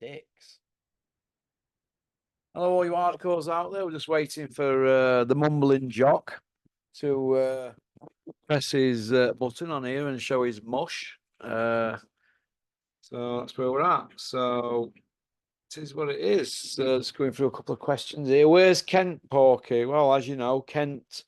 Dicks. Hello, all you hardcores out there. We're just waiting for the mumbling jock to press his button on here and show his mush. So that's where we're at. So it is what it is. Just going through a couple of questions here. Where's Kent, Porky? Well, as you know, Kent's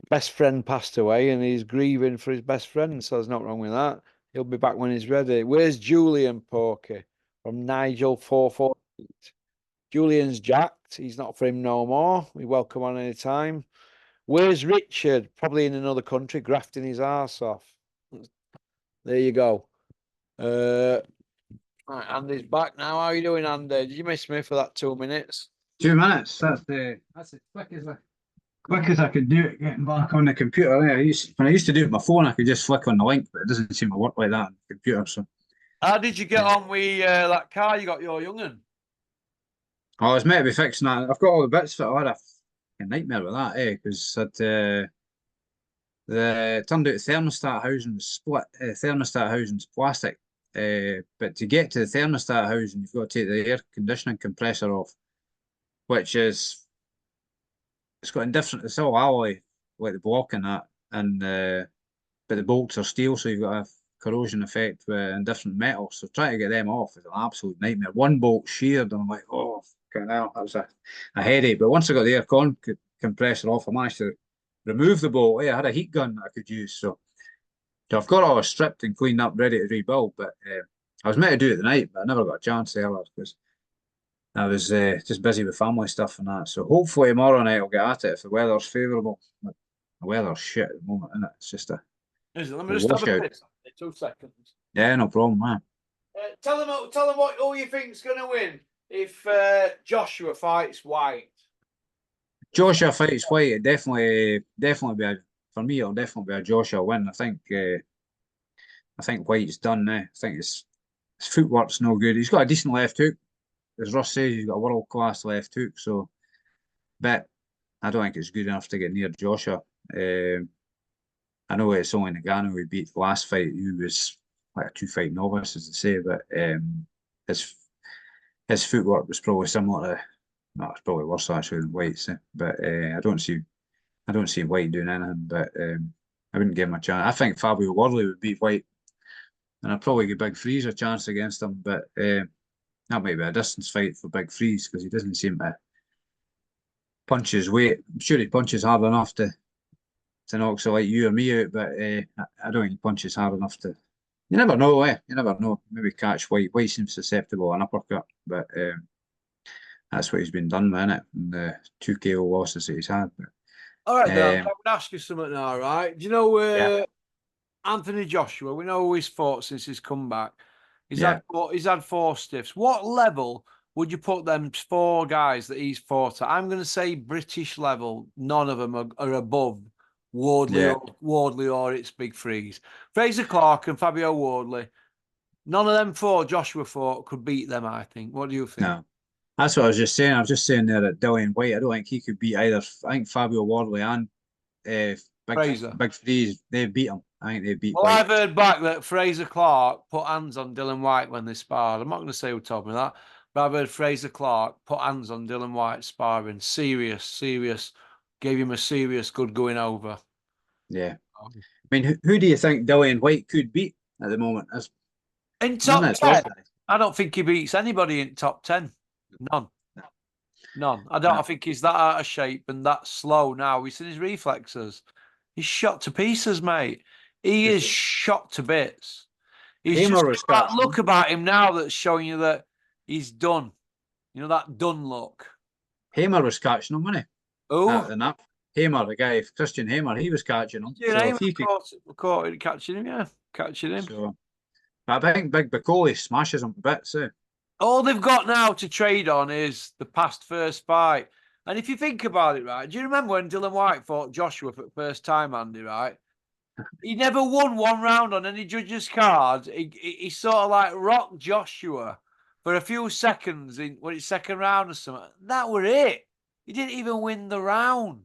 best friend passed away and he's grieving for his best friend. So there's nothing wrong with that. He'll be back when he's ready. Where's Julian, Porky? From Nigel 448. Julian's jacked. He's not for him no more. We welcome on any time. Where's Richard? Probably in another country, grafting his arse off. There you go. Right, Andy's back now. How are you doing, Andy? Did you miss me for that 2 minutes? 2 minutes. That's as quick as I could do it. Getting back on the computer. When I used to do it on my phone, I could just flick on the link, but it doesn't seem to work like that on the computer. So, how did you get on with that car you got your young'un? I was meant to be fixing that. I've got all the bits for it. I had a nightmare with that, because the turned out the thermostat housing was split. Thermostat housing's plastic, but to get to the thermostat housing, you've got to take the air conditioning compressor off, which is it's got a different. It's all alloy, like the block and that, and but the bolts are steel, so you've got a corrosion effect in different metals. So trying to get them off is an absolute nightmare. One bolt sheared, and I'm like, oh, hell, that was a headache. But once I got the air compressor off, I managed to remove the bolt. Yeah, I had a heat gun that I could use, so I've got all stripped and cleaned up, ready to rebuild. But I was meant to do it tonight, but I never got a chance earlier because I was just busy with family stuff and that. So hopefully tomorrow night I'll get at it if the weather's favourable. The weather's shit at the moment, isn't it? It's just a Let me just have a piss. 2 seconds. Yeah, no problem, man. Tell them what who you think's going to win if Joshua fights White. Joshua fights White, it definitely be for me. It'll definitely be a Joshua win. I think White's done now. I think his footwork's no good. He's got a decent left hook, as Russ says. He's got a world class left hook. So, but I don't think it's good enough to get near Joshua. I know it's only Nagano who beat the last fight. He was like a 2-fight novice, as they say, but his footwork was probably similar to. No, it's probably worse actually than White's. But I don't see White doing anything. But I wouldn't give him a chance. I think Fabio Wardley would beat White, and I'd probably give Big Freeze a chance against him. But that might be a distance fight for Big Freeze because he doesn't seem to punch his weight. I'm sure he punches hard enough to knock so like you or me out, but I don't think he punches hard enough to. You never know, You never know. Maybe catch White. White seems susceptible an uppercut, but that's what he's been done with, innit? And the 2 KO losses that he's had. But, all right, Dan, I would ask you something now, right? Do you know Anthony Joshua? We know who he's fought since he's come back. He's had 4 stiffs. What level would you put them 4 guys that he's fought at? I'm going to say British level. None of them are above Wardley or it's Big Freeze. Fraser Clark and Fabio Wardley. None of them 4 Joshua fought could beat them, I think. What do you think? No. That's what I was just saying. I was just saying there that Dillian White, I don't think he could beat either. I think Fabio Wardley and Big Freeze, they beat him. I think they beat Well, White. I've heard back that Fraser Clark put hands on Dillian White when they sparred. I'm not going to say who told me that, but I've heard Fraser Clark put hands on Dillian White sparring. Serious. Gave him a serious good going over. Yeah. I mean, who do you think Dillian White could beat at the moment? In top 10, I don't think he beats anybody in top 10. None. I think he's that out of shape and that slow now. We've seen his reflexes. He's shot to pieces, mate. He is shot to bits. He's just got that look about him now that's showing you that he's done. You know, that done look. Hamer was catching him, wasn't he? Oh. Hamer, the guy, Christian Hamer, he was catching him. Yeah, Hamer caught catching him. So, I think Big Bacoli smashes him to bits, All they've got now to trade on is the past first fight. And if you think about it, right, do you remember when Dillian White fought Joshua for the first time, Andy, right? He never won 1 round on any judge's card. He sort of like rocked Joshua for a few seconds in his second round or something. That were it. He didn't even win the round.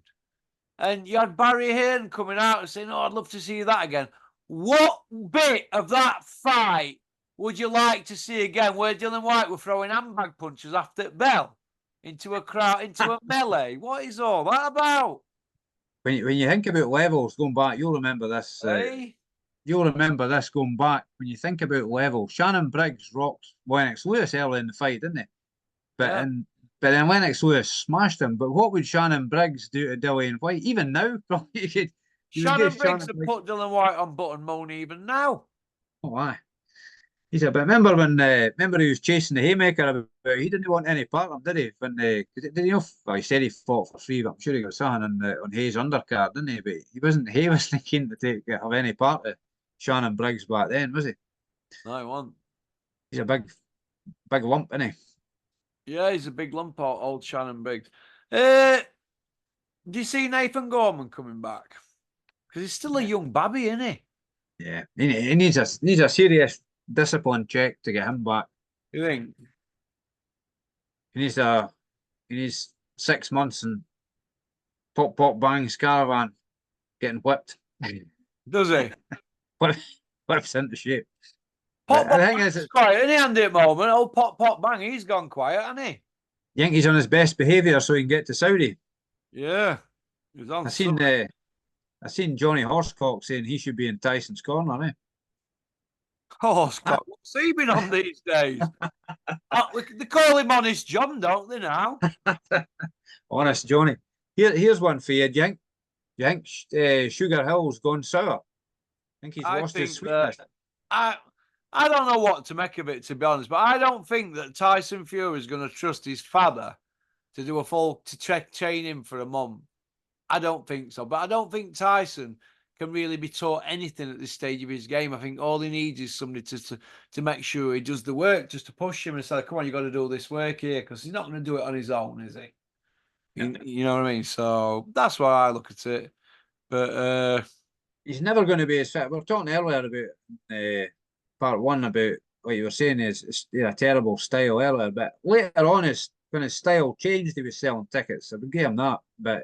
And you had Barry Hearn coming out and saying, "Oh, I'd love to see that again." What bit of that fight would you like to see again where Dylan White were throwing handbag punches after Bell into a crowd, into a melee? What is all that about? When you think about levels going back, you'll remember this. Hey, You'll remember this going back. When you think about level, Shannon Briggs rocked Lennox Lewis early in the fight, didn't he? But yeah. then Lennox Lewis smashed him. But what would Shannon Briggs do to Dillian White? Even now, probably you would give Shannon Briggs Shannon have Briggs. put Dylan White on button moan even now. Oh, aye. He's a bit. Remember he was chasing the haymaker about. He didn't want any part of him, did he? When did he know? Well, he said he fought for free, but I'm sure he got something on Hayes' undercard, didn't he? But he wasn't. He wasn't keen to have any part of Shannon Briggs back then, was he? No, he won't. He's a big lump, isn't he? Yeah, he's a big lump, old Shannon Briggs. Do you see Nathan Gorman coming back? Because he's still a young babby, isn't he? Yeah, he needs a serious discipline check to get him back. You think? He needs 6 months and pop bangs caravan getting whipped. Does he? Whips into shape. Pop The Bang thing is is, quiet, isn't he, Andy, at the moment? Oh, Pop Bang, he's gone quiet, hasn't he? you think he's on his best behaviour so he can get to Saudi? Yeah. He's on I seen something. I seen Johnny Horsecock saying he should be in Tyson's corner, Oh, Scott, what's he been on these days? They call him Honest John, don't they now? Honest Johnny. Here's one for you. Do you think Sugar Hill's gone sour? I think he's lost his sweetness. I don't know what to make of it, to be honest, but I don't think that Tyson Fury is going to trust his father to do train him for a month. I don't think so. But I don't think Tyson can really be taught anything at this stage of his game. I think all he needs is somebody to make sure he does the work, just to push him and say, come on, you got to do this work here, because he's not going to do it on his own, is he? You know what I mean? So that's why I look at it. But he's never going to be as fit. We were talking earlier about part one about what you were saying is a terrible style earlier, but later on, when his style changed, he was selling tickets. I would give him that, but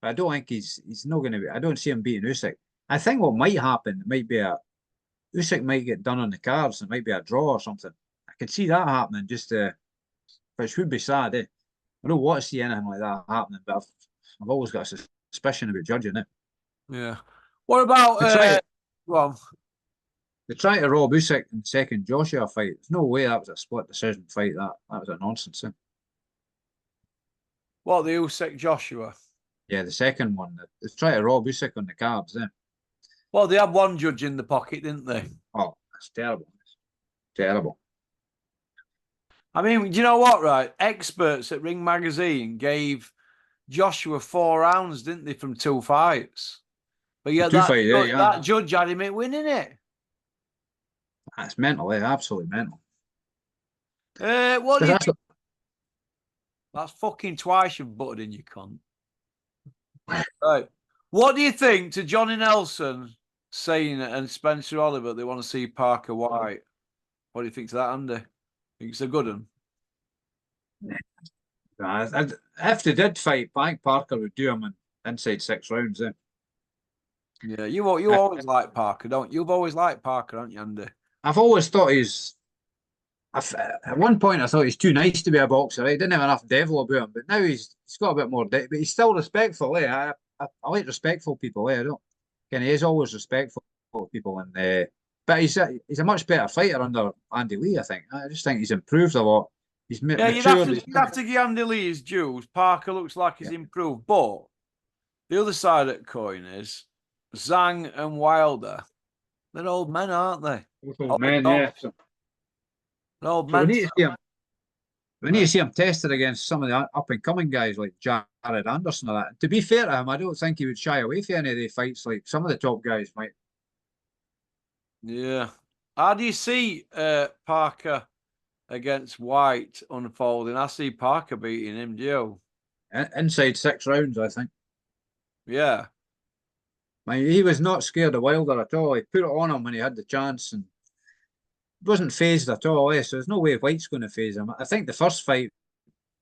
I don't think he's not going to be. I don't see him beating Usyk. I think what might happen might be Usyk might get done on the cards. It might be a draw or something. I could see that happening, which would be sad. I don't want to see anything like that happening, but I've always got a suspicion about judging it. yeah. What about well? They tried to rob Usyk in the second Joshua fight. There's no way that was a split decision fight. That was a nonsense. What, the Usyk Joshua? Yeah, the second one. They tried to rob Usyk on the cards. Well, they had one judge in the pocket, didn't they? Oh, that's terrible. Terrible. I mean, do you know what, right? Experts at Ring Magazine gave Joshua 4 rounds, didn't they, from 2 fights? But yeah, that judge had him winning it. That's mental, absolutely mental. What do you think? That's fucking twice you've butted in, you cunt. Right. What do you think to Johnny Nelson saying and Spencer Oliver they want to see Parker White? What do you think to that, Andy? Think it's a good one? If they did fight, I think Parker would do him in inside 6 rounds. Yeah, you always like Parker, don't you? You've always liked Parker, haven't you, Andy? I've always thought at one point I thought he's too nice to be a boxer. He didn't have enough devil about him, but now he's got a bit more. But he's still respectful. I like respectful people. I don't. And he is always respectful of people, but he's a much better fighter under Andy Lee. I think. I just think he's improved a lot. He's matured. You'd have to give Andy Lee his dues. Parker looks like he's improved, but the other side of the coin is Zhang and Wilder. They're old men, aren't they? Old men, yeah. They're old men. We need to see him tested against some of the up and coming guys like Jared Anderson or that. To be fair to him, I don't think he would shy away from any of the fights like some of the top guys might. Yeah. How do you see Parker against White unfolding? I see Parker beating him, do you? Inside 6 rounds, I think. Yeah. He was not scared of Wilder at all. He put it on him when he had the chance and wasn't phased at all. So there's no way White's going to phase him. I think the first fight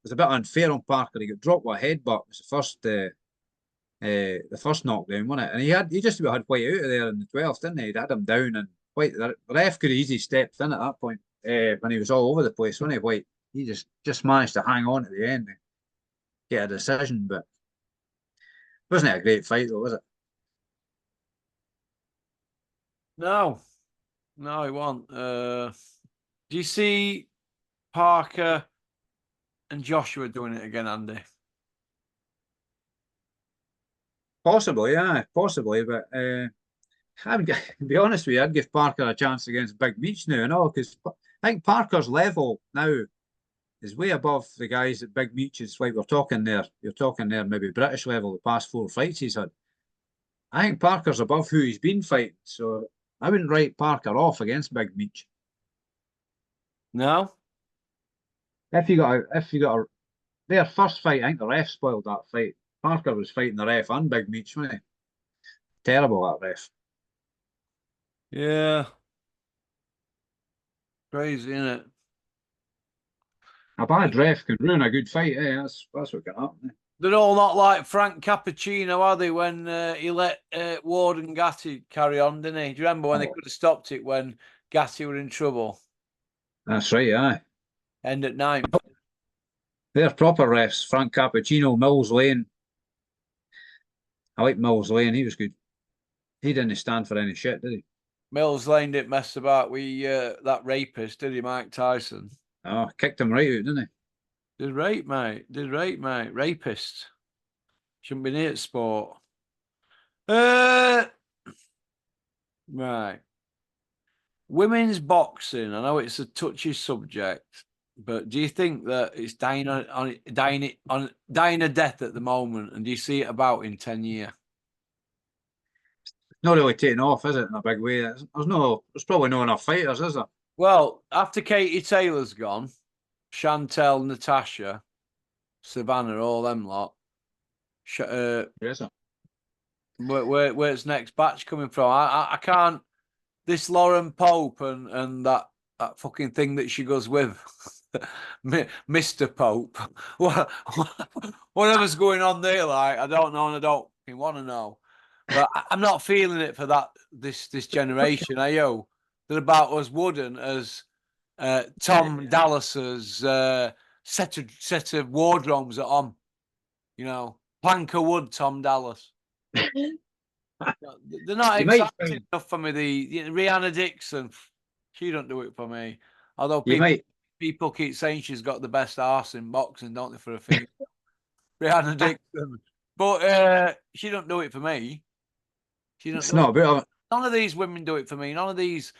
was a bit unfair on Parker. He got dropped with a headbutt. It was the first knockdown, wasn't it? And he just about had White out of there in the 12th, didn't he? He'd had him down and White, the ref could have easily stepped in at that point when he was all over the place, wasn't he? White, he just managed to hang on at the end and get a decision, but wasn't it a great fight though, was it? No, no, he won't. Do you see Parker and Joshua doing it again, Andy? Possibly, yeah, possibly, but I would, to be honest with you, I'd give Parker a chance against Big Meech now, because I think Parker's level now is way above the guys at Big Meech. It's like we're talking there. You're talking there, maybe British level. The past 4 fights he's had, I think Parker's above who he's been fighting. So I wouldn't write Parker off against Big Meech. No. If you got their first fight, I think the ref spoiled that fight. Parker was fighting the ref and Big Meech, wasn't he? Terrible, that ref. Yeah. Crazy, isn't it? A bad ref can ruin a good fight. That's what can happen. They're all not like Frank Cappuccino, are they? When he let Ward and Gatti carry on, didn't he? Do you remember when they could have stopped it when Gatti were in trouble? That's right, aye. End at 9th. They're proper refs. Frank Cappuccino, Mills Lane. I like Mills Lane. He was good. He didn't stand for any shit, did he? Mills Lane didn't mess about with that rapist, did he, Mike Tyson? Oh, kicked him right out, didn't he? Did rape, mate. Did rape, mate. Rapist. Shouldn't be near sport. Right. Women's boxing. I know it's a touchy subject, but do you think that it's dying a death at the moment? And do you see it about in 10 years? Not really taking off, is it, in a big way? There's probably not enough fighters, is there? Well, after Katie Taylor's gone, Chantel, Natasha, Savannah, all them lot. Yes, sir. Where's next batch coming from? I can't. This Lauren Pope and that fucking thing that she goes with, Mr. Pope. Whatever's going on there, like I don't know and I don't want to know. But I'm not feeling it for that this generation. Are you? They're about as wooden as Tom Dallas's set of wardrobes at on. You know, plank of wood, Tom Dallas. They're not exciting enough for me. Rihanna Dixon, she don't do it for me. Although people keep saying she's got the best arse in boxing, don't they, for a female? Rihanna Dixon, but she don't do it for me. She don't. It's not about. None of these women do it for me. None of this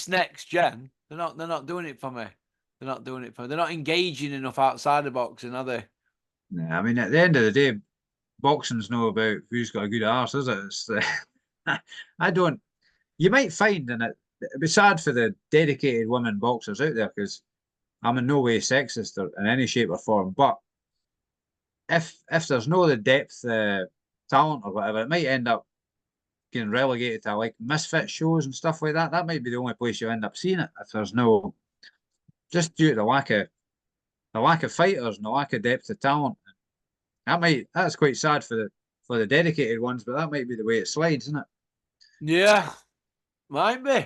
next gen, they're not doing it for me. They're not doing it for me. They're not engaging enough outside of boxing, are they? I mean, at the end of the day, boxing's not about who's got a good arse, is it? It's I don't. You might find, and it'd be sad for the dedicated women boxers out there, because I'm in no way sexist or in any shape or form. But if there's no the depth, talent or whatever, it might end up getting relegated to like misfit shows and stuff like that. That might be the only place you end up seeing it if there's no, just due to the lack of fighters and the lack of depth of talent. That's quite sad for the dedicated ones, but that might be the way it slides, isn't it? Yeah, might be.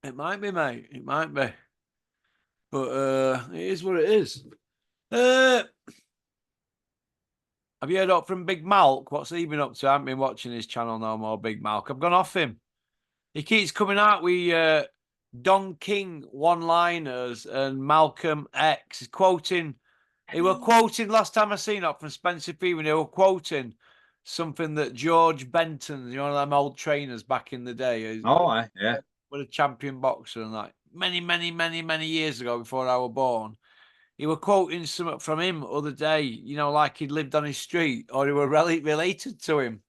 It might be, mate. It might be. But it is what it is. Have you heard up from Big Malk? What's he been up to? I haven't been watching his channel no more, Big Malk. I've gone off him. He keeps coming out with Don King one-liners and Malcolm X quoting. He were quoting last time I seen it from Spencer Fever. They were quoting something that George Benton, one of them old trainers back in the day. Oh, yeah. Was a champion boxer and like many years ago before I was born. He were quoting something from him other day, like he'd lived on his street or he were related to him.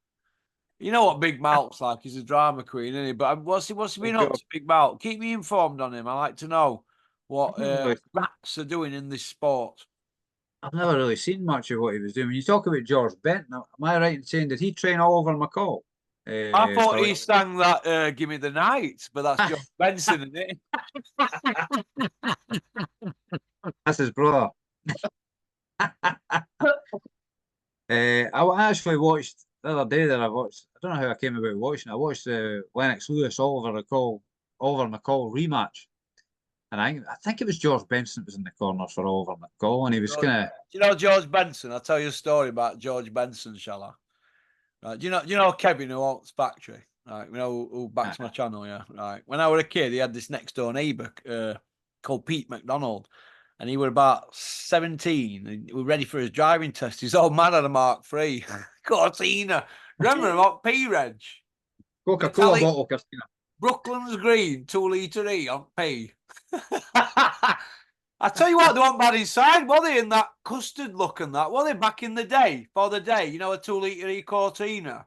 You know what Big Malk's like? He's a drama queen, isn't he? But what's he been up to, Big Malk? Keep me informed on him. I like to know what rats are doing in this sport. I've never really seen much of what he was doing. When you talk about George Benton, am I right in saying did he train all over McCall? I thought he sang that "Give Me the Night," but that's George Benson, isn't it? That's his brother. I actually watched the other day that I don't don't know how I came about watching it. I watched the Lennox Lewis Oliver McCall rematch, and I think it was George Benson that was in the corner for Oliver McCall, and he was kind of. You know George Benson? I'll tell you a story about George Benson, shall I? Right. Do you know Kevin who owns Factory? Right. You know who backs my channel, yeah. Right. When I was a kid, he had this next door neighbour called Pete McDonald. And he was about 17 and he was ready for his driving test. He's all mad at a Mark III. Cortina. Remember him on P-Reg? Coca-Cola bottle, Christina. Brooklands Green, 2 litre E on P. I tell you what, they weren't bad inside, were they? In that custard look and that, were they back in the day? For the day, you know, a 2 litre E Cortina.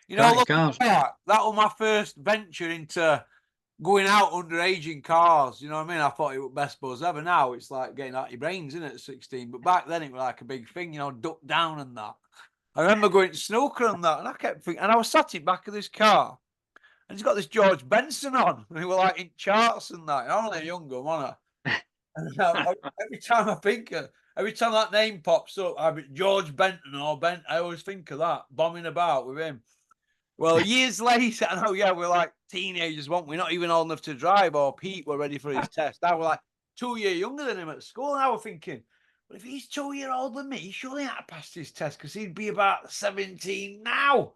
You know, look, that was my first venture into going out underage in cars. You know what I mean? I thought it was best buzz ever. Now it's like getting out your brains, isn't it, at 16? But back then it was like a big thing, you know, duck down and that. I remember going to snooker and that, and I kept thinking, and I was sat in back of this car, and he's got this George Benson on, and he was like in charts and that. I'm only a young gun, wasn't I? And every time I think every time that name pops up, I be George Benton or Bent, I always think of that, bombing about with him. Well, years later, I know, yeah, we're like teenagers, weren't we? Not even old enough to drive, or Pete were ready for his test. I was like 2 years younger than him at school, and I was thinking, well, if he's 2 years older than me, surely I'd have passed his test because he'd be about 17 now.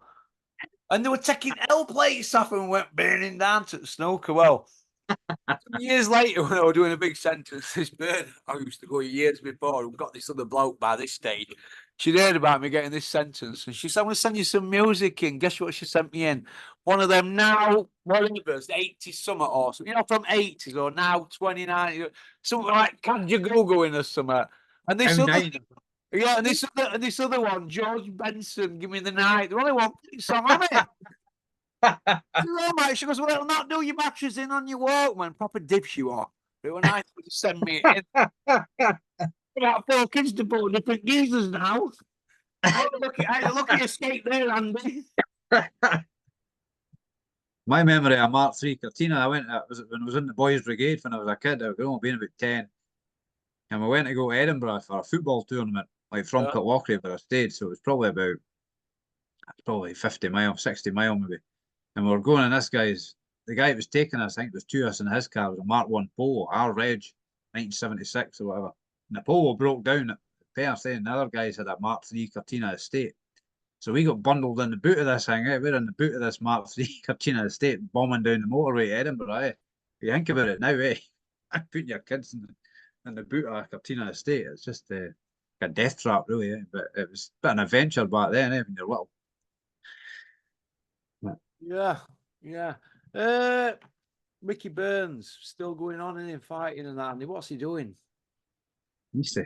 And they were taking L plates off and went burning down to the snooker. Well, years later, when I was doing a big sentence, this bird I used to go years before, we got this other bloke by this stage. She'd heard about me getting this sentence, and she said, I'm going to send you some music in. Guess what she sent me in? One of them now, whatever's 80 summer or something, you know, from 80s or now 29, something like Can You Google in or something. And this other, yeah, and this other one, George Benson, Give Me the Night. There only one song on it. She goes, well, it'll not do your batteries in on your Walkman. Proper dipsh you are. It was nice to send me it in. About 4 kids to put different geezers now. I had a look at your skate there, Andy. My memory of Mark III Cortina, when I was in the boys' brigade when I was a kid. I was only being about 10. And we went to go to Edinburgh for a football tournament, like from Pitlochry, where I stayed. So it was probably 50 miles, 60 miles maybe. And we were going, and the guy that was taking us, I think it was 2 of us in his car, was a Mark I Polo, our reg, 1976 or whatever. And the Polo broke down at Perth, and the other guys had a Mark III Cortina Estate. So we got bundled in the boot of this thing. We're in the boot of this Mark III Cortina Estate, bombing down the motorway to Edinburgh. If you think about it now, putting your kids in the boot of a Cortina Estate, it's just a death trap, really. But it was a bit of an adventure back then, when you're little. Yeah. Ricky Burns still going on in fighting and that. What's he doing? Does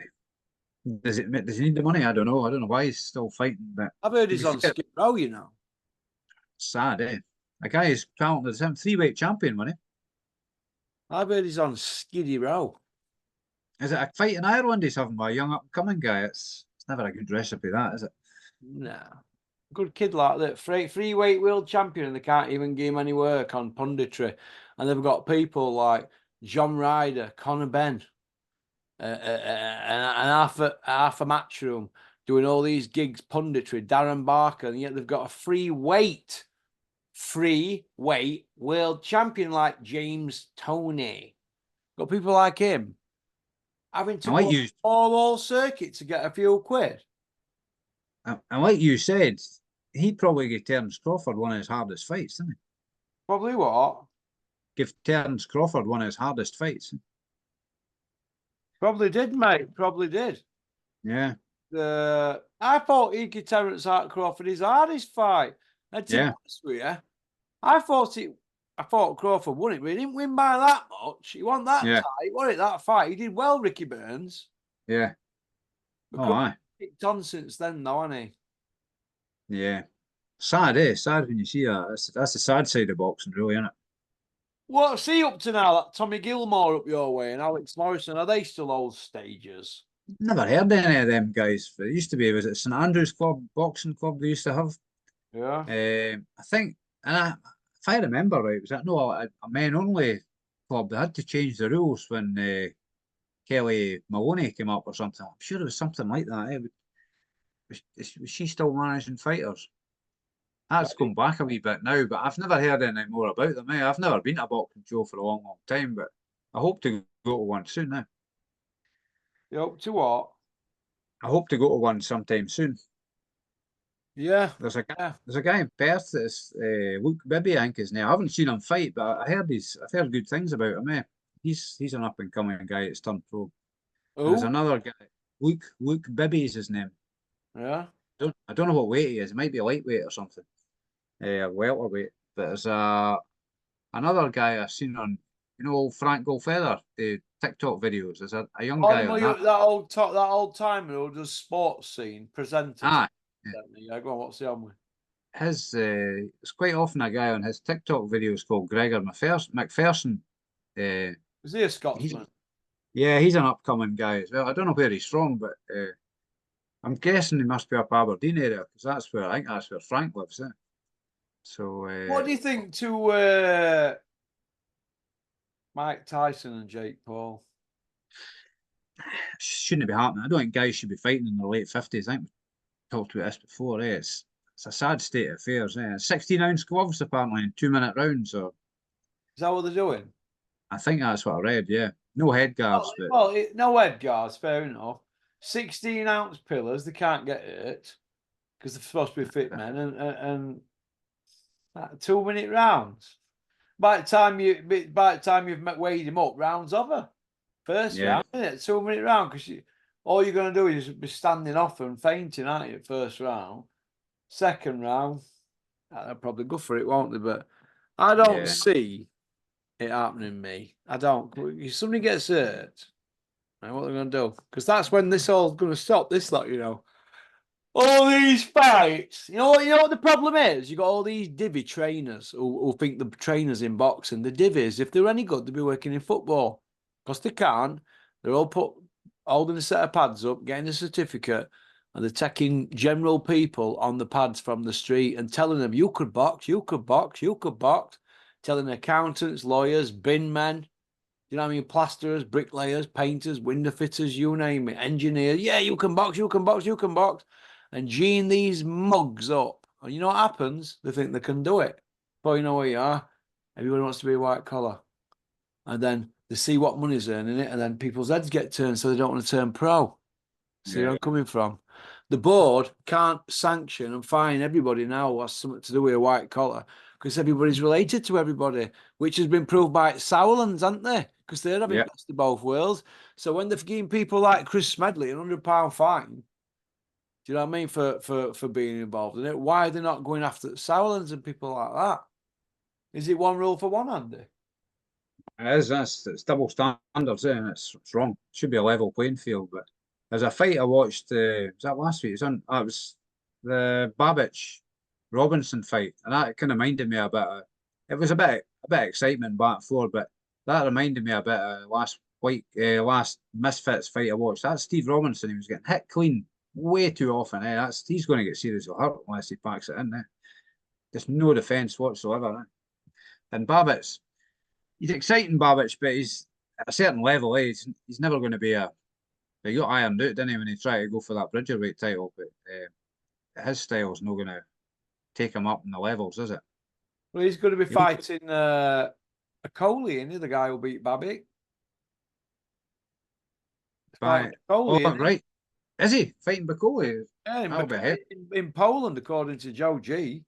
he need the money? I don't know. I don't know why he's still fighting. But I've heard he's on Skid Row, you know. Sad, eh? A guy is counting as him 3-weight champion, wasn't he? I've heard he's on Skiddy Row. Is it a fight in Ireland he's having by a young up-and-coming guy? It's never a good recipe, that, is it? No. Good kid like that. Free-weight world champion, and they can't even give him any work on punditry. And they've got people like John Ryder, Conor Benn, and half a matchroom doing all these gigs, punditry, Darren Barker, and yet they've got a free-weight world champion like James Toney. Got people like him having to go all circuit to get a few quid. And like you said, he probably gave Terence Crawford one of his hardest fights, didn't he? Probably what? Give Terence Crawford one of his hardest fights. Probably did, mate. Probably did. Yeah. I thought he'd give Terence Crawford his hardest fight. And to be honest with you, I thought Crawford won it, but he didn't win by that much. He won that tight. He won it that fight. He did well, Ricky Burns. Yeah. Aye. Kicked on since then, though, hasn't he? Yeah. Sad, eh? Sad when you see that. That's the sad side of boxing, really, isn't it? What's he up to now? That Tommy Gilmore up your way and Alex Morrison, are they still old stagers? Never heard any of them guys. It used to be, was it St Andrews Boxing Club they used to have? Yeah. I think, and if I remember right, was that a men-only club? They had to change the rules when Kelly Maloney came up or something. I'm sure it was something like that. Was she still managing fighters? That's come back a wee bit now, but I've never heard anything more about them. I've never been to a boxing show for a long, long time, but I hope to go to one soon now. You up to what? I hope to go to one sometime soon. Yeah. There's a Yeah. there's a guy in Perth that's Luke Bibby, I think his name. I haven't seen him fight, but I've heard good things about him. He's an up and coming guy that's turned pro. And there's Who? another guy, Luke Bibby is his name. Yeah. I don't know what weight he is. It might be lightweight or something, welterweight. But there's another guy I've seen on, old Frank Goldfeather, the TikTok videos. There's a young Oh, guy on that. that old timer who does sports scene presenter. Ah, yeah. Yeah, go on. What's the one? It's quite often a guy on his TikTok videos called Gregor McPherson. Is he a He's Scotsman? he's an upcoming guy as well. I don't know where he's from, but I'm guessing he must be up Aberdeen area because I think that's where Frank lives. So What do you think to Mike Tyson and Jake Paul? shouldn't be happening. I don't think guys should be fighting in their late 50s. I think we talked about this before. It's a sad state of affairs. 16-ounce gloves apparently in 2-minute rounds. Or Is that what they're doing? I think that's what I read. Yeah, no head guards, but No head guards, fair enough. 16-ounce pillars, they can't get hurt because they're supposed to be fit men, and 2-minute rounds. By the time you've weighed him up, rounds over. First round, isn't it? 2-minute round, because all you're going to do is be standing off and fainting, aren't you? First round, second round, they'll probably go for it, won't they? But I don't see it happening to me. I don't. If somebody gets hurt, what are they going to do? Because that's when this all's going to stop. All these fights. You know what the problem is? You got all these divvy trainers who think the trainers in boxing, the divvies, if they're any good, they'll be working in football. Because they can't. They're all holding a set of pads up, getting a certificate, and they're taking general people on the pads from the street and telling them, you could box, you could box, you could box. Telling accountants, lawyers, bin men, you know what I mean? Plasterers, bricklayers, painters, window fitters, you name it, engineers. Yeah, you can box, you can box, you can box. And geeing these mugs up. And you know what happens? They think they can do it. But you know where you are? Everybody wants to be a white collar. And then they see what money's earning it, and then people's heads get turned so they don't want to turn pro. See where I'm coming from? The board can't sanction and fine everybody now who has something to do with a white collar because everybody's related to everybody, which has been proved by Sauerlands, haven't they? Because they're having best of both worlds. So when they're giving people like Chris Smedley an £100 fine, do you know what I mean, for being involved in it, why are they not going after Sauerlands and people like that? Is it one rule for one, Andy? it is. It's double standards, and it's wrong. It should be a level playing field. But there's a fight I watched. Was that last week? It was the Babbage Robinson fight, and that kind of reminded me a bit. It was a bit excitement back and forth, but that reminded me a bit of last Misfits fight I watched. That's Steve Robinson. He was getting hit clean way too often. He's going to get seriously hurt unless he packs it in. There's no defence whatsoever. And Babbage, he's exciting, Babbage, but he's at a certain level. He's never going to be he got ironed out, didn't he, when he tried to go for that Bridgerweight title? But his style's not going to take him up in the levels, is it? Well, he's going to be fighting a Coley, isn't he? The guy who beat Babbitt. Right. Is he fighting Bacoli? Yeah, in Poland, according to Joe G.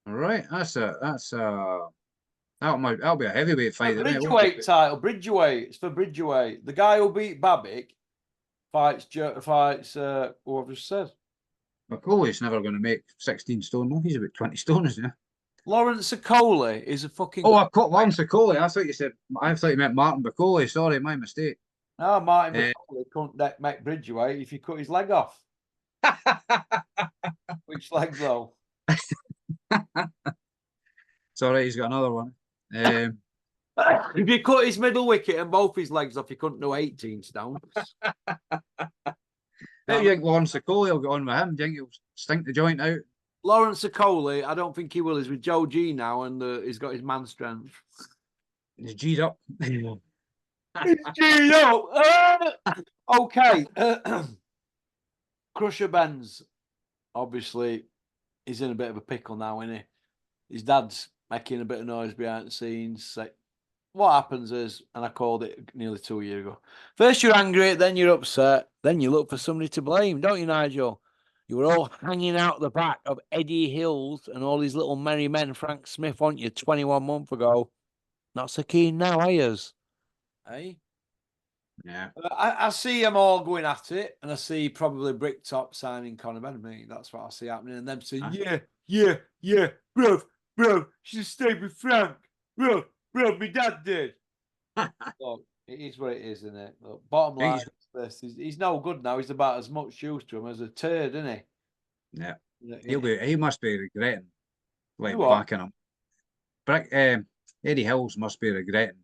Right, that'll be a heavyweight fight. Bridgerweight title, Bridgerweight. It's for Bridgerweight. The guy who beat Babbitt fights who I've just said. Bacoli's never going to make 16 stone. No, he's about 20 stone, isn't he? Lawrence Okoli is a fucking. Oh, I caught Lawrence Okoli. I thought you meant Martin Bacoli. Sorry, my mistake. No, Martin Bacoli couldn't make Bridgerweight if he cut his leg off. Which leg though? It's all right. He's got another one. If you cut his middle wicket and both his legs off, he couldn't do 18 stones. Do you think Lawrence Okoli will get on with him? Do you think he'll stink the joint out? Lawrence Okoli, I don't think he will. He's with Joe G now, and he's got his man strength. He's G'd up. He's G'd up. Okay. Crusher Benz, obviously, he's in a bit of a pickle now, isn't he? His dad's making a bit of noise behind the scenes. Like, what happens is, and I called it nearly 2 years ago. First you're angry, then you're upset, then you look for somebody to blame, don't you, Nigel? You were all hanging out the back of Eddie Hills and all these little merry men, Frank Smith, weren't you, 21 months ago? Not so keen now, are yous? Eh? Yeah. I see them all going at it, and I see probably Bricktop signing Conor Benjamin. That's what I see happening, and them saying, yeah, bro, should stay with Frank, bro, my dad did. Look, it is what it is, isn't it? Look, bottom line is this: he's no good now. He's about as much use to him as a turd, isn't he? Yeah. Yeah. He must be regretting like You what? backing him. Eddie Hills must be regretting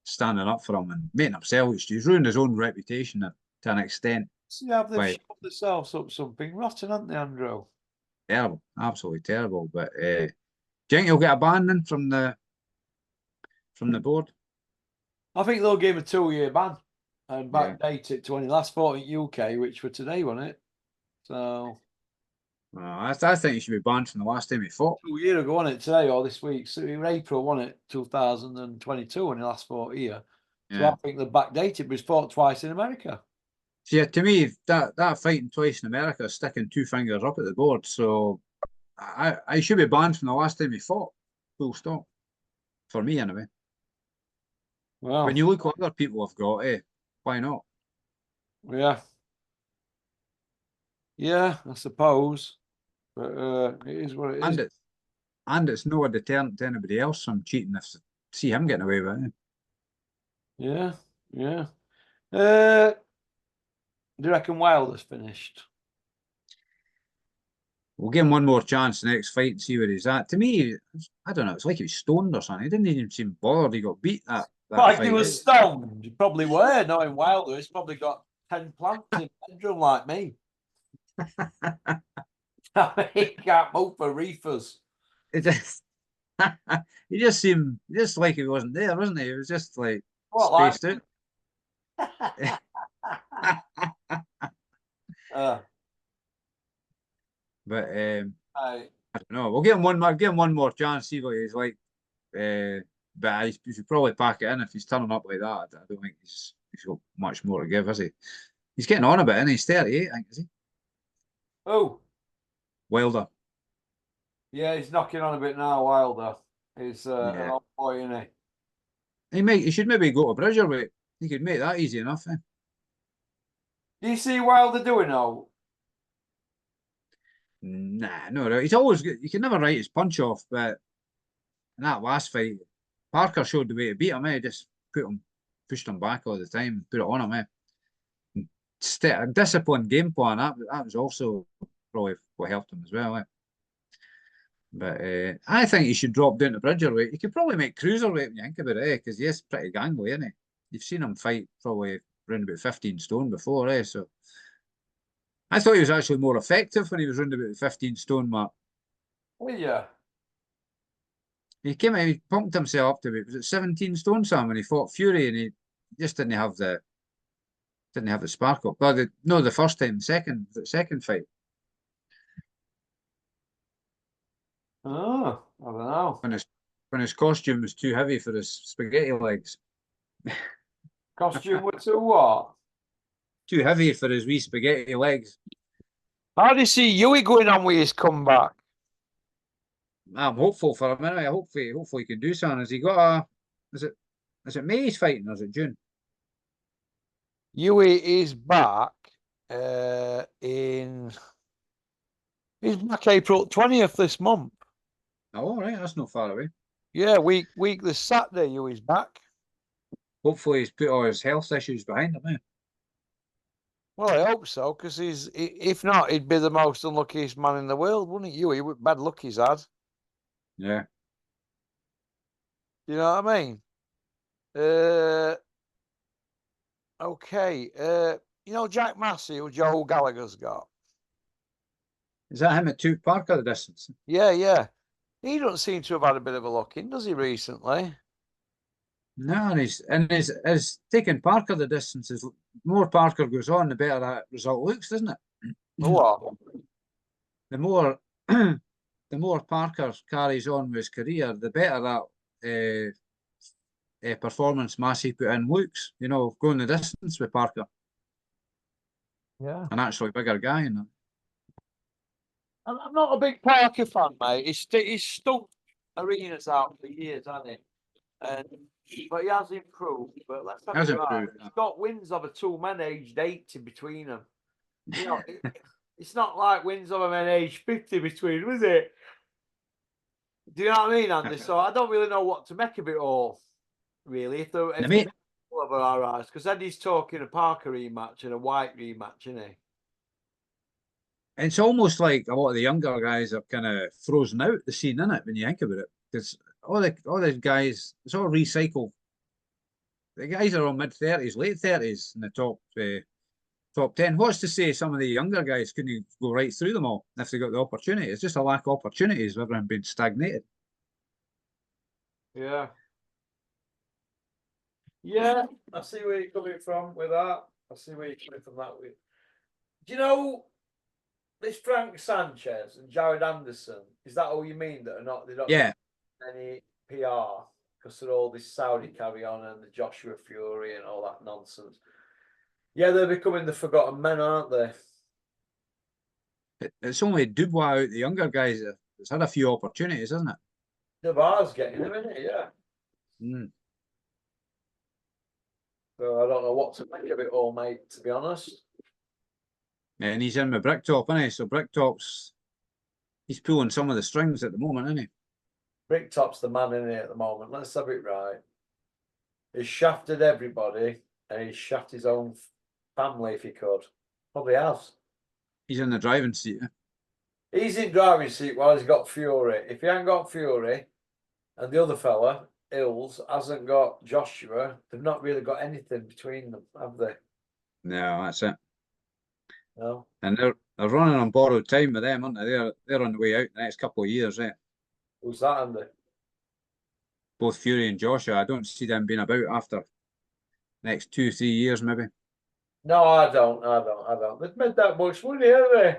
standing up for him and making himself. He's ruined his own reputation to an extent. See how they've By shot themselves up something rotten, haven't they, Andrew? terrible, absolutely terrible. But do you think he'll get a ban then from the board? I think they'll give him a 2-year ban and Yeah. backdate it to when he last fought in UK, which for today, wasn't it? So Well, I think he should be banned from the last time he fought. 2 years ago, wasn't it? Today or this week? So it was April, wasn't it? 2022 when he last fought here. So Yeah. I think they backdated, but he's fought twice in America. So yeah, to me, that fighting twice in America is sticking two fingers up at the board. So I should be banned from the last time he fought. Full stop. For me, anyway. Well, When you look what other people have got, why not? yeah. Yeah, I suppose. But it is what it is. And it's no deterrent to anybody else from cheating if see him getting away with it. Yeah, yeah. Do you reckon Wilder's finished? We'll give him one more chance next fight and see where he's at. To me, I don't know. It's like he was stoned or something. He didn't even seem bothered. He got beat that Like fight. he was stoned. You probably were, knowing Wilder. He's probably got 10 plants in the bedroom like me. He can't move for reefers. It just, he just seemed just like he wasn't there, wasn't he? It was just like What, spaced like? out. But I don't know. We'll give him one more chance, see what he's like. But he should probably pack it in if he's turning up like that. I don't think he's got much more to give, has he? He's getting on a bit, and he's 38, I think, is he? Oh, Wilder. yeah, he's knocking on a bit now, Wilder. He's an Yeah. old boy, isn't he? He should maybe go to Bridgerweight. He could make that easy enough. Do you see Wilder doing now? Nah, no. He's always good. You can never write his punch off, but in that last fight, Parker showed the way to beat him. He just pushed him back all the time, put it on him. A disciplined game plan. That was also probably what helped him as well. But I think he should drop down to Bridgerweight. He could probably make cruiserweight when you think about it, because he is pretty gangly, isn't he? You've seen him fight probably around about 15 stone before, so I thought he was actually more effective when he was around about the 15 stone mark. Will you? He came out, he pumped himself up to it. Was it 17 stone, Sam, when he fought Fury, and he just didn't have the sparkle. Well, the first time, the second fight. Oh, I don't know. When his costume was too heavy for his spaghetti legs. Costume was to what? Too heavy for his wee spaghetti legs. How do you see Yui going on with his comeback? I'm hopeful for him anyway. Hopefully he can do something. Has he got is it May he's fighting or is it June? Yui is back he's back April 20th this month. Oh, all right, that's not far away. Yeah, week this Saturday, Yui's back. Hopefully he's put all his health issues behind him, Well, I hope so, because if not, he'd be the most unluckiest man in the world, wouldn't he? Yui, with bad luck he's had. Yeah. You know what I mean? Okay. You know Jack Massey, who Joe Gallagher's got? Is that him at 2 Parker the distance? Yeah. He doesn't seem to have had a bit of a look in, does he, recently? No, and he's taking Parker the distance. The more Parker goes on, the better that result looks, doesn't it? What? The more the more Parker carries on with his career, the better that performance mass he put in looks. You know, going the distance with Parker, Yeah. an actually bigger guy. You know. I'm not a big Parker fan, mate. He's stuck arenas out for years, hasn't he? And but he has improved. But let's have Has it right. improved. He's got wins over two men aged 80 between them. You know, it's not like wins over men aged 50 between them, is it? Do you know what I mean, Andy? So I don't really know what to make of it all, really. If the over our eyes, because Eddie's talking a Parker rematch and a White rematch, isn't he? It's almost like a lot of the younger guys are kind of frozen out the scene, isn't it? When you think about it, because all the guys, it's all recycled. The guys are on mid-30s, late 30s in the top 10. What's to say some of the younger guys couldn't go right through them all if they got the opportunity? It's just a lack of opportunities with everyone being stagnated. Yeah. Yeah, I see where you're coming from with that. I see where you're coming from that with. Do you know this Frank Sanchez and Jared Anderson? Is that all you mean that are not? They don't get any PR because they're all this Saudi carry on and the Joshua Fury and all that nonsense. Yeah, they're becoming the forgotten men, aren't they? It's only Dubois out the younger guys that's had a few opportunities, isn't it? Navarre's getting them, isn't it? Yeah. Mm. So I don't know what to make of it all, mate, to be honest. And he's in with Bricktop, isn't he? So Bricktop's he's pulling some of the strings at the moment, isn't he? Bricktop's the man in it at the moment. Let's have it right. He's shafted everybody and he's shafted his own family if he could. Probably has. He's in the driving seat. He's in driving seat while he's got Fury. If he ain't got Fury and the other fella, Ills, hasn't got Joshua, they've not really got anything between them, have they? No, that's it. No. And they're running on borrowed time with them, aren't they? They're on the way out the next couple of years, eh? Who's that, Andy? Both Fury and Joshua. I don't see them being about after next 2-3 years, maybe. No, I don't. They've made that much money, haven't they?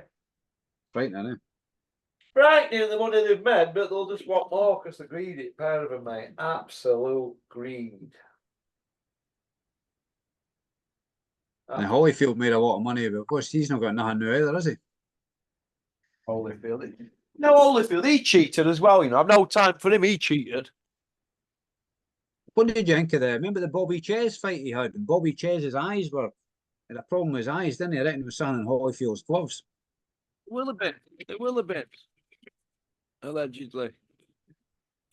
Frightening, eh? Frightening the money they've made, but they'll just want more because they're greedy, pair of them, mate. Absolute greed. And Holyfield made a lot of money, but of course he's not got nothing new either, has he? Holyfield. No, Holyfield, he cheated as well, you know. I've no time for him, he cheated. What did you think of remember the Bobby Ches fight he had? And Bobby Ches's eyes had a problem with his eyes, didn't he? I reckon he was selling Holyfield's gloves. It will have been. It will have been. Allegedly.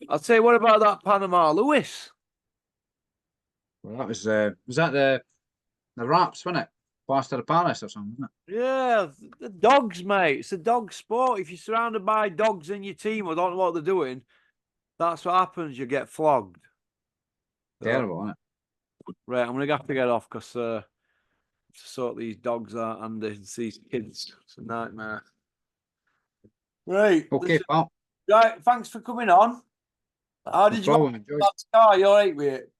I'll tell you what about that Panama Lewis. Well, that was that the raps, wasn't it? Plaster of Paris or something, wasn't it? Yeah, the dogs, mate. It's a dog sport. If you're surrounded by dogs in your team or don't know what they're doing, that's what happens. You get flogged. Terrible, isn't it? Right, I'm gonna have to get off because to sort these dogs out and these kids. It's a nightmare. Right. Okay, pal. Right, thanks for coming on. How did you Enjoyed. lad's car? You all right with it?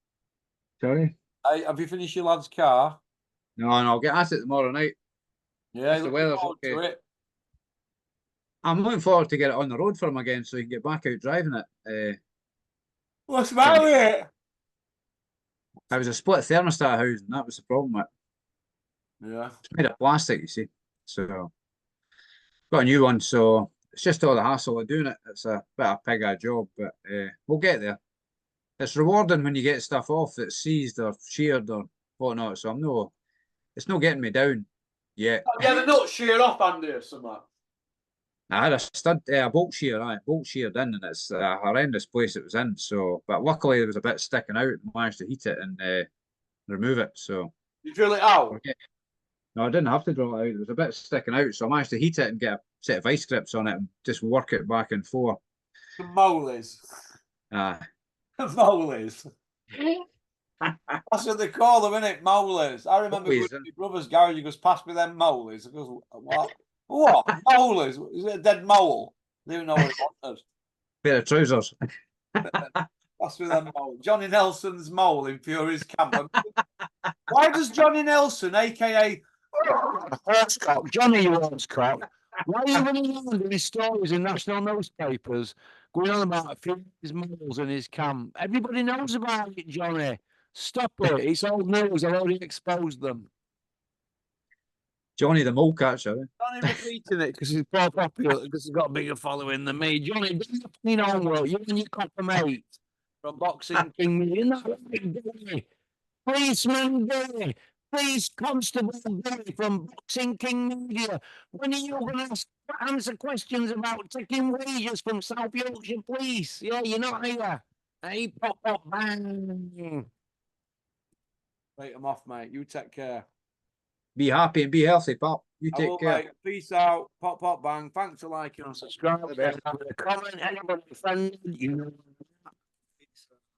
Sorry? Have you finished your lad's car? No, I'll get at it tomorrow night. Yeah, If the weather's okay. I'm looking forward to get it on the road for him again so he can get back out driving it. What's the matter with it? It was a split thermostat house, and that was the problem with it. Yeah. It's made of plastic, you see. So, got a new one, so it's just all the hassle of doing it. It's a bit of a pig job, but we'll get there. It's rewarding when you get stuff off that's seized or sheared or whatnot, so it's not getting me down yet. Yeah, the nuts sheared off, Andy, or something. I had a bolt sheared in, and it's a horrendous place it was in. So, but luckily there was a bit sticking out, and managed to heat it and remove it. So you drill it out? No, I didn't have to drill it out. There was a bit sticking out, so I managed to heat it and get a set of vice grips on it and just work it back and forth. Some molars. Molars. That's what they call them, isn't it? Molars. I remember going to my brother's garage. He goes, "Pass me them molars." I goes, "What? What? Molars? Is it a dead mole?" I didn't know what it wanted. Pair of trousers. Pass me them mole. Johnny Nelson's mole in Fury's camp. Why does Johnny Nelson, aka Horsec, Johnny Horsec, Why are you running around doing stories in national newspapers, going on about his models and his camp? Everybody knows about it, Johnny. Stop it. It's old news. I've already exposed them. Johnny the mole catcher. Johnny repeating it because he's more popular, because he's got a bigger following than me. Johnny, do your fucking homework. You and your copper mate from Boxing King Media. You're not right, Johnny. Policeman Gay. Police Constable Gay from Boxing King Media. When are you going to answer questions about taking wages from South Yorkshire Police? Yeah, you're not here. Hey, pop, pop, bang. Wait, I'm off, mate. You take care. Be happy and be healthy, pop. You I take will, care. mate. Peace out. Pop, pop, bang. Thanks for liking and subscribing. Comment, anybody offended, you know.